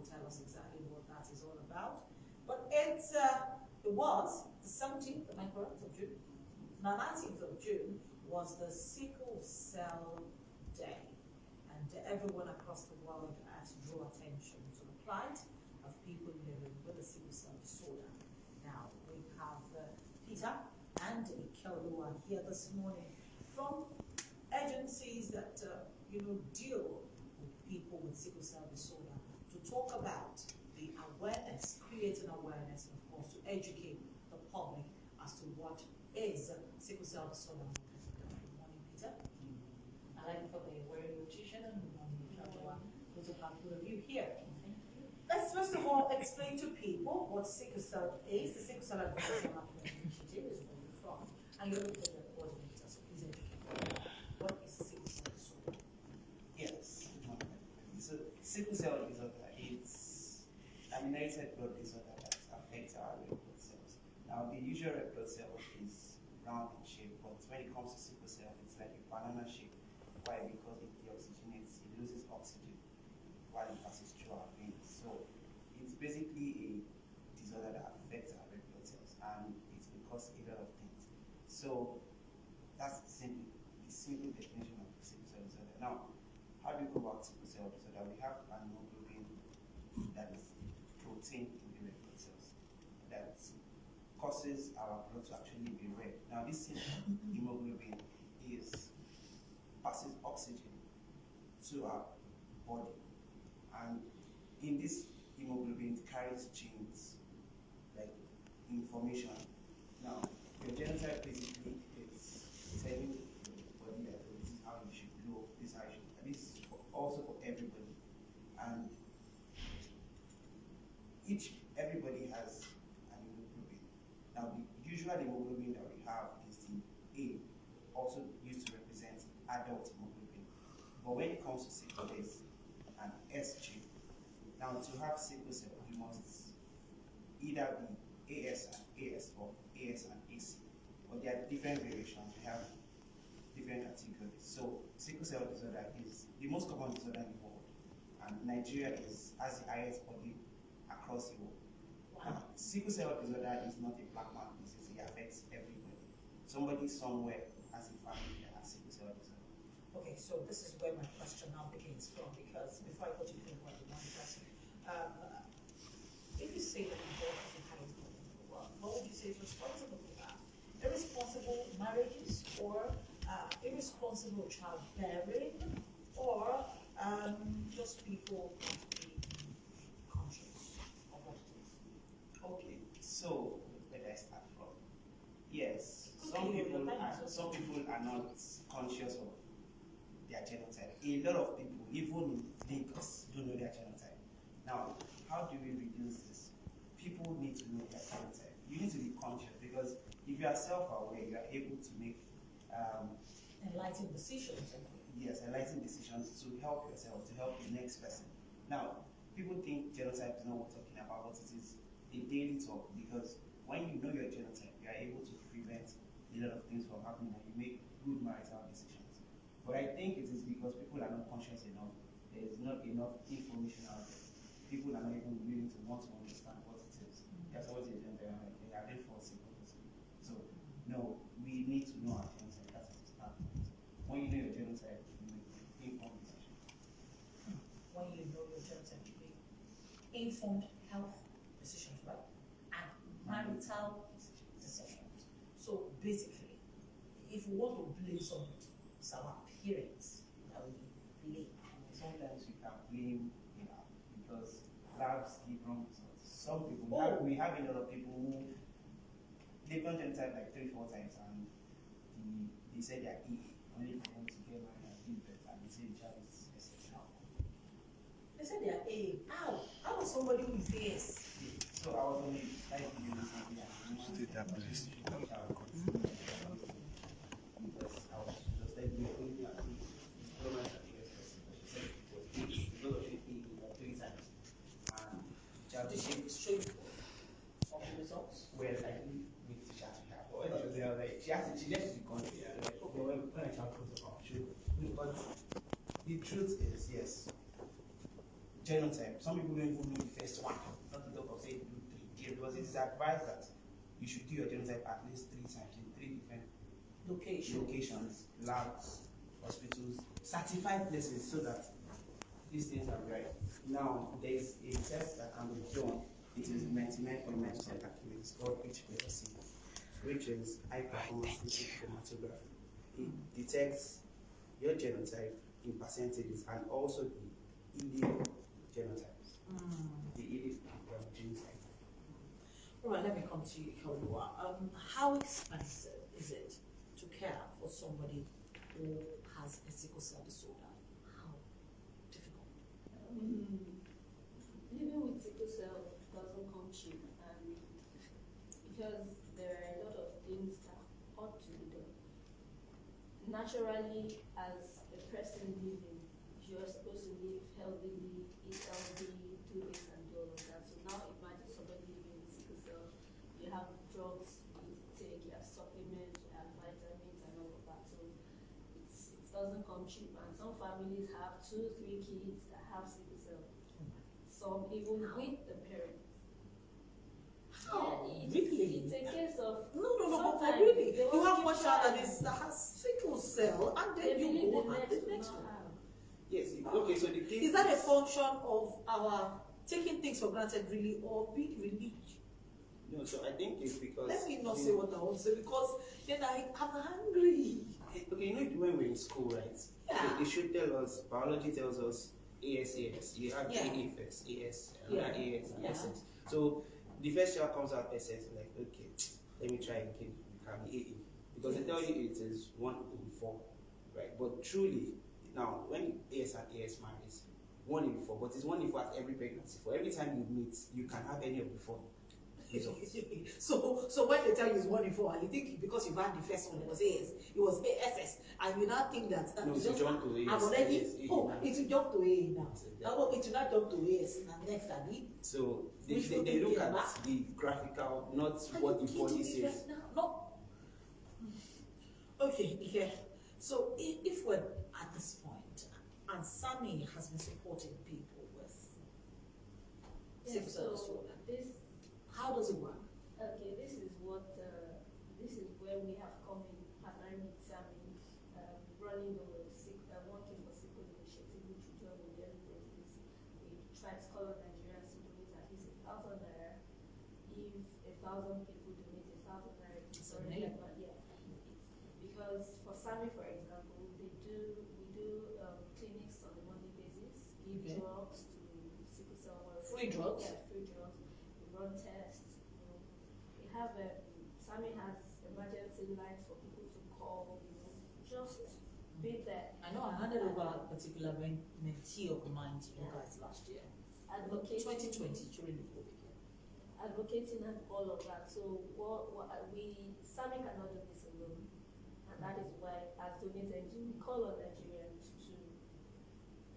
will tell us exactly what that is all about. But it was the 17th, am I correct, of June? Now, 19th of June was the Sickle Cell Day, and everyone across the world had to draw attention to the plight of people living with a sickle cell disorder. Now, we have Peter and Ikel who are here this morning from agencies that deal with people with sickle cell disorder to talk about the awareness, creating awareness, and of course to educate the public as to what is sickle cell disorder. Good morning, Peter. I like for the word nutrition and good morning, Joshua. Those of you here. Let's first of all explain to people what sickle cell is. The Sickle Cell Advocacy Initiative is where you're from, and you're looking at the coordinator, so please educate. What is sickle cell disorder? Yes. So sickle cell disorder is an inherited blood disorder that affects our red blood cells. Now the usual red blood cell is round in shape, but when it comes to sickle cell, it's like a banana shape. Why? Because it deoxygenates, it loses oxygen while it passes through our veins. So it's basically a disorder that affects our red blood cells, and it will cause a lot of things. So that's the simple definition of sickle cell disorder. Now, how do we go about sickle cell disorder? We have an hemoglobin that is protein in the red blood cells that causes our blood to actually be red. Now, this hemoglobin passes oxygen to our body, and in this hemoglobin it carries genes like information. Now, your genotype basically is telling your body that this is how you should look, this is how you should. And this is also for everybody, and everybody has an hemoglobin. Now, the usual hemoglobin that we have is the A, also used to represent adult hemoglobin. But when it comes to sickle, there's an SG. Now, to have sickle cell, you must either be AS and AS or AS and AC. But there are different variations. We have different categories. So, sickle cell disorder is the most common disorder in the world, and Nigeria has the highest body across the world. Wow. Sickle cell disorder is not a black man disease, it affects everybody. Somebody somewhere has a family that has sickle cell disorder. Okay, so this is where my question now begins from, because before I go to the one person, if you say that the world is the highest body in the world, what would you say is responsible for that? Irresponsible marriages, or irresponsible childbearing, or just people not being conscious of what it is? Okay, so where do I start from? Yes, some people are not conscious of their genotype. A lot of people, even in Lagos, don't know their genotype. Now, how do we reduce this? People need to know their genotype. You need to be conscious, because if you are self-aware, you are able to make enlightened decisions. Yes, enlightened decisions to help yourself, to help the next person. Now, people think genotype is not what we're talking about, but it is a daily talk, because when you know your genotype, you are able to prevent a lot of things from happening, and you make good marital decisions. But I think it is because people are not conscious enough. There is not enough information out there. People are not even willing to want to understand what it is. That's what they do. They are there for simple reason. So, no, we need to know our genotype. That's the start point. When you know your genotype, you make informed decisions. When you know your genotype, you make informed health decisions, right? And marital decisions. So basically, if we want to blame somebody, it's our appearance that we blame. Sometimes we can blame, because labs give wrong results. Some people, we have a lot of people who they've done genotype like 3-4 times, and they said they are E, only for them to get married and give birth, and they say the child is exceptional. They said they are A. How was somebody who is AS? So I was on the live video recently, and I was just like, Did she show you some of the results? Well, I didn't meet the chat to her, but when she was there, she left the country. When I can't put it up, but the truth is, yes, genotype. Some people don't even know the first one, not to talk of say do three, because it is advised that you should do your genotype at least 3 times in 3 different locations, labs, hospitals, certified places, so that these things are right. Now, there is a test that can be done. It is 99.9% accurate. It's called HPLC, which is high performance liquid chromatography. It detects your genotype in percentages and also the allele genotypes. The allele genotype. All right, let me come to you, Kaluwa. How expensive is it to care for somebody who has a sickle cell disorder? How difficult? Living with sickle cell doesn't come cheap, and because there are a lot of things that ought to be done. Naturally, as a person living, you're supposed to live healthily, eat healthy, do this and do all of that. So now imagine somebody living with sickle cell. You have drugs you need to take, you have supplements, you have vitamins and all of that. So it doesn't come cheap. And some families have 2, 3 kids that have sickle cell. Some even with the parent. How? Yeah, Really? It's a case of No, but sometimes really, they you won't have keep one child trying. that has sickle cell, and They then you believe go the and next the will next not one. have. Yes, okay, so the thing Is that a function of our taking things for granted, really, or being relieved? No, so I think it's because Let me not say what I want to say, because then I'm hungry. okay, you know when we're in school, right? Yeah. They should tell us, biology tells us AS. You have Yeah. AA first, AS, Yeah. another AS, and Yeah. SS. So the first child comes out SS, like, okay, let me try again, you can be AA. Because they tell you it is 1 in 4, right? But truly, now, when AS and AS marries, 1 in 4, but it's 1 in 4 at every pregnancy. For every time you meet, you can have any of the 4 results. So when they tell you it's 1 in 4, and you think because you've had the first one, it was AS, it was SS, and you now think that No, it's jump to AS. I'm already, AS, it will jump to AA now. Exactly. It will not jump to AS and next Abi. So they Which look will at get the graphical, not what the body says. No. Okay, okay. So if we're at this point, and Sammy has been supporting people with sickle cell disorder, this how does it work? okay, this is where we have come in partnering with Sammy, running the working for sickle initiative, which we do on a daily basis. We try to call on Nigerians to donate at least 1,000 naira. If 1,000 people donate 1,000 naira, it's It's already amazing. about, yeah. Because for Sammy, for example, we do clinics on a monthly basis, give Okay. drugs to sickle cell warriors. Free drugs? Yeah, free drugs. We run tests. We have Sammy has emergency lines for people to call. Just be there. I know I handed over a particular mentee of mine to you guys last year. Advocating 2020 during the COVID year. advocating and all of that. So Sammy cannot do this alone, and that is why, as Donate NG, we call on Nigerians to,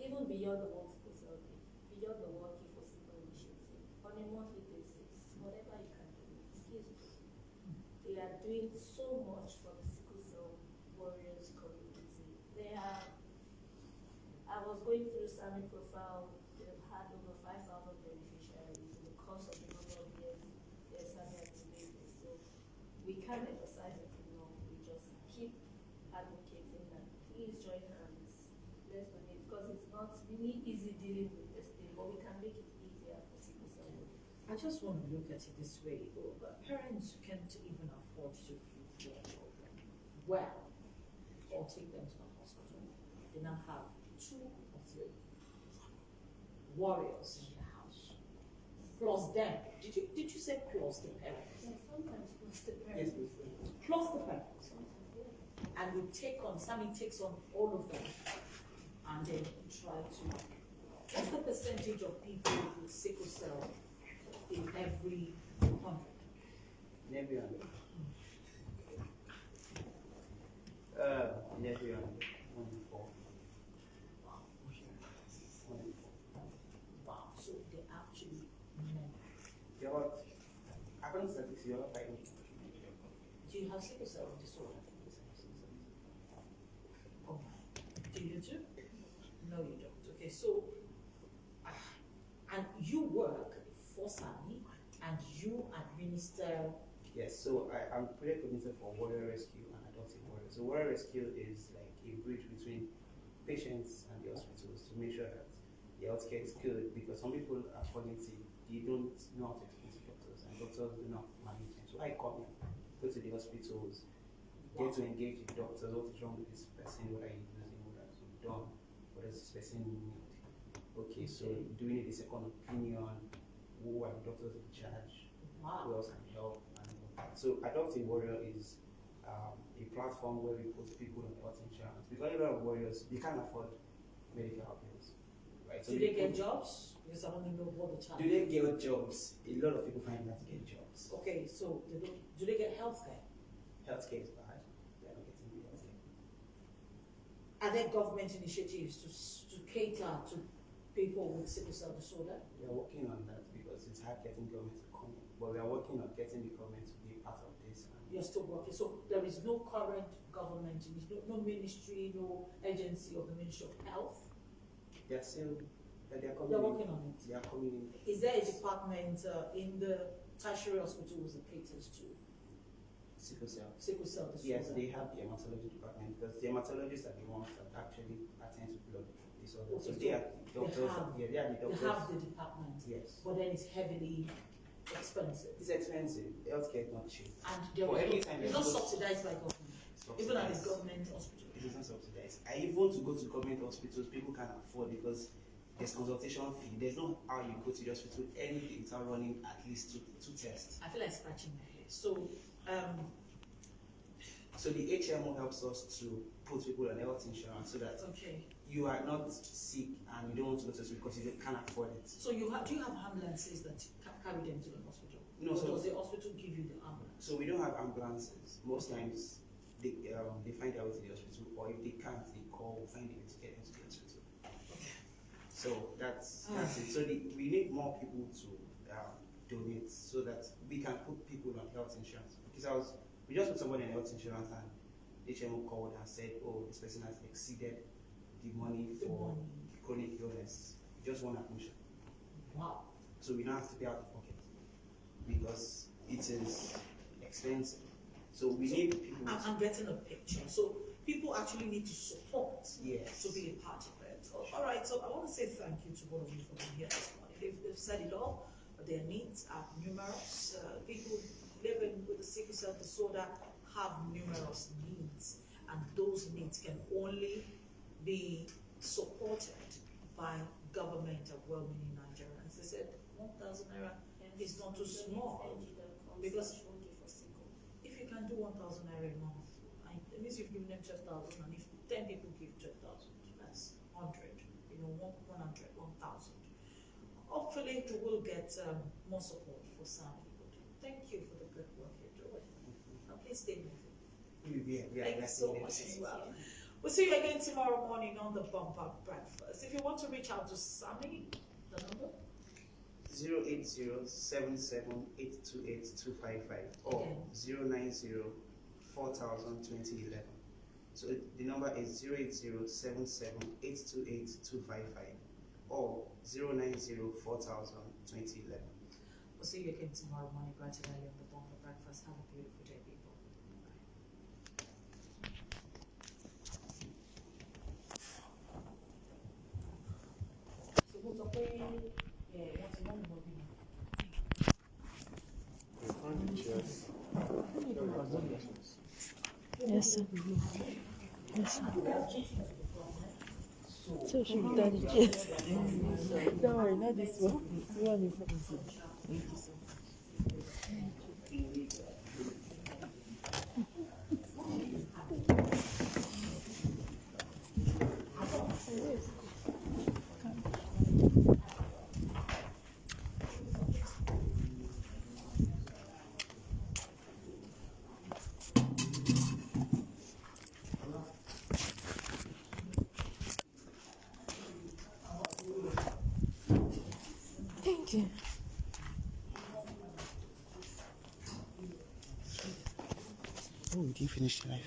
even beyond the World Sickle Cell Day, beyond the World Key for Sickle Initiative, on a monthly basis, whatever you can do, excuse me. They are doing so much for the sickle cell warriors community. I was going through Sammy profile. They've had over 5,000 beneficiaries in the course of the number of years their Sammy has been doing this. So we can't emphasize it enough. We just keep advocating and please join hands. Let's donate, because it's not really easy dealing with this thing, but we can make it easier for sickle cell warriors. I just want to look at it this way. Parents can't even afford to feed their children well or take them to the hospital. They now have 2 or 3 warriors in their house. Plus them. Did you say plus the parents? Yeah, sometimes it's the Yes, parents. Plus the parents. Sometimes, yeah. And Sammy takes on all of them and then try to. What's the percentage of people with sickle cell in every 100? Never on. Never on. 1 in 4. Wow. 1 in 4. Wow. So they actually many. According to statistics, you have 5 million. Do you have sickle cell disorder? Oh, do you too? No, you don't. Okay, so you work for SAMI and you administer. Yes, so I'm project coordinator for Warrior Rescue and Adopting Warrior. So Warrior Rescue is like a bridge between patients and the hospitals to make sure that the healthcare is good, because some people are falling sick, they don't know how to explain to doctors, and doctors do not manage them. So I come in, go to the hospitals, get to engage with doctors, what is wrong with this person, what are you using, what has been done, what does this person need? Okay, so do we need a second opinion? Who are the doctors in charge? Wow. Who else can help? So Adopting Warrior is a platform where we put people on health insurance, because a lot of warriors, they can't afford medical bills, right? So Do they get jobs? Because I want to know what the challenge. Do they get jobs? A lot of people find that to get jobs. Okay, so they don't, do they get healthcare? Healthcare is bad. They're not getting the healthcare. Are there government initiatives to cater to people with sickle cell disorder? We are working on that because it's hard getting government to come in, but we are working on getting the government to be part of this. You're still working, so there is no current government, no ministry, no agency of the Ministry of Health. They are still, but they are coming. They're in. working on it. They are coming in. Is there a department in the tertiary hospitals that caters to Sickle cell. sickle cell disorder? Yes, they have the hematology department, because the hematologists are the ones that actually attend to blood disorders. Okay, So they are the doctors. they They are the They doctors. have the department, Yes. but then it's heavily expensive. It's expensive. Healthcare is not cheap. And there For is every no, time it's they not go- subsidized by government, even at the government hospital. It is not subsidized. I even to go to government hospitals, people can't afford, because there's consultation fee. There's no how you go to the hospital anything without running at least two tests. I feel like scratching my head. So, So the HMO helps us to put people on health insurance so that okay. you are not sick and you don't want to go to hospital because you can't afford it. So do you have ambulances that carry them to the hospital? No, or so- does the hospital give you the ambulance? So we don't have ambulances. Most times they find their way to the hospital, or if they can't, they call, find a way to get into the hospital. So that's it. So we need more people to donate so that we can put people on health insurance. Because we just put somebody on health insurance and HMO called and said, oh, this person has exceeded the money for chronic illness. Just one admission. Wow. So we don't have to pay out of pocket because it is expensive. So we need people. I'm getting a picture. So people actually need to support Yes. to be a part of it. So, all right, so I want to say thank you to both of you for being here this morning. They've said it all, but their needs are numerous. People living with the sickle cell disorder have numerous needs, and those needs can only be supported by government and well-meaning Nigerians. They said 1,000 naira is not too small, because if you can do 1,000 naira a month, it means you've given them 12,000, and if 10 people give 12,000, that's 100. 100, 1,000. Hopefully, we will get more support for SAMI. Thank you for the good work you're doing. Now, please stay with me. Thank you so much as well. We'll see you again tomorrow morning on the Bumper Breakfast. If you want to reach out to SAMI, the number 08077828255 or 09040002011. So the number is 08077828255 or 09040002011. We'll see you again tomorrow morning, bright and early on the Bumper Breakfast. Have a beautiful day, people. So who's up there? Yeah, what's the number? Yes, sir. Yes, sir. So she will done it, yes. Don't worry, not this one. The one in front of you. Thank you, sir. Thank you. Oh, did you finish the knife?